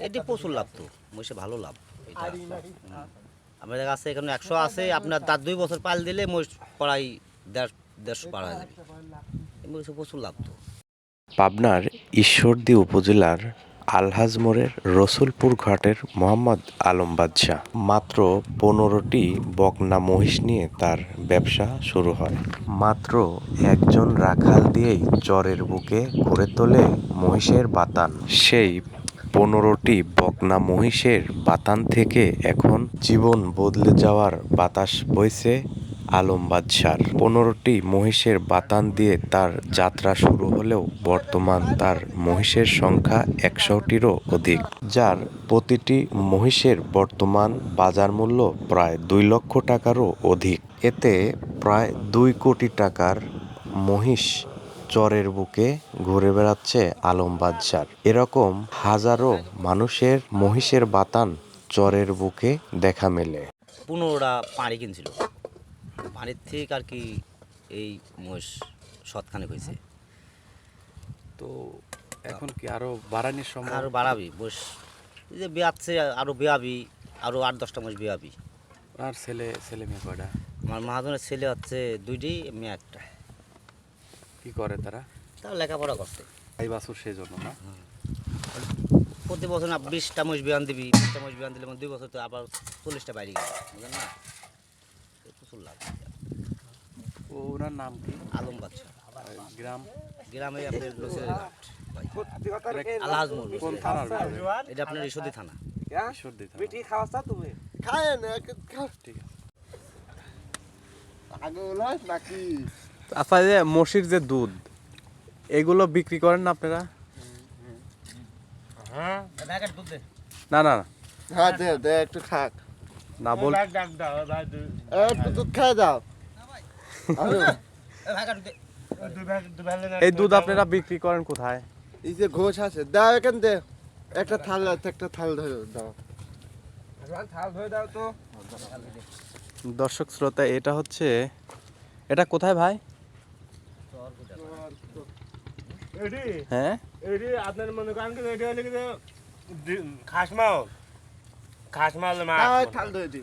এটি প্রচুর লাভ তো, মহিষে ভালো লাভ এটা। আমাদের কাছে এখানে 100 আছে, আপনার তার 2 বছর পাল দিলে মহিষ প্রায় 150 পার হয়ে যাবে। এই মহিষে প্রচুর লাভ তো। পাবনার ঈশ্বরদী উপজেলার আলহাজ মোড়ের রসুলপুর ঘাটের মোহাম্মদ আলম বাদশাহ মাত্র 15টি বকনা মহিষ নিয়ে তার ব্যবসা শুরু হয়। মাত্র একজন রাখাল দিয়েই চরের বুকে গড়ে তোলে মহিষের বাতান। সেই 15টি বকনা মহিষের বাতান থেকে এখন জীবন বদলে যাওয়ার বাতাস বইছে আলম বাদশার। 15টি মহিষের বাতান দিয়ে তার যাত্রা শুরু হলেও বর্তমান তার মহিষের সংখ্যা 100টিরও অধিক, যার প্রতিটি মহিষের বর্তমান বাজার মূল্য প্রায় 2 লক্ষ টাকারও অধিক। এতে প্রায় 2 কোটি টাকার মহিষ চরের বুকে ঘুরে বেড়াচ্ছে আলম বাদশার। এরকম হাজারো মানুষের মহিষের বাতান চরের বুকে দেখা মেলে। 15টা পাড়ি কিনছিল, পাড়ির থেকে আর কি এই মহিষ শতখানেক হয়েছে। তো এখন কি আরো বাড়ানোর সময়? আরও বাড়াবি মহিষ, এই যে বেয়াচ্ছে আরও বেয়াবি, আরও 8-10টা মহিষ বেয়াবি। আর ছেলে মেয়ে কয়টা? আমার মহাজনের ছেলে হচ্ছে 2টি, মেয়ে 1টা। কি করে তারা? তারা লেখাপড়া করছে। এই বাছুর সেই জন্য না? প্রতি বছর না 20টা মহিষ বিয়ান দিবি, 20টা মহিষ বিয়ান দিলে 2 বছর তো আবার 40টা বাইরে গেছে, বুঝলেন না? প্রচুর লাভ। ওনার নাম কি? আলম বাদশাহ। গ্রাম? গ্রামে আপনার নসিরের ঘাট ভাই, আলহাজ মোড়। কোন থানার ভিতরে? এটা আপনার ঈশ্বরদী থানা। ঈশ্বরদী থানা। ঠিক আছে। আচ্ছা, এই যে মহিষের যে দুধ, এগুলো বিক্রি করেন না আপনারা? না না না, হ্যাঁ দে দে একটু খাক, না বল। একটু দুধ খাই দাও। এই দুধ আপনারা বিক্রি করেন কোথায়? এই যে ঘোষ আছে, দাও এখান দে একটা থাল ধরে দাও। দর্শক শ্রোতা, এটা হচ্ছে, এটা কোথায় ভাই? হ্যাঁ, আপনার মনে করেন কি এটা হলে খাসমাল থাল ধরে দি।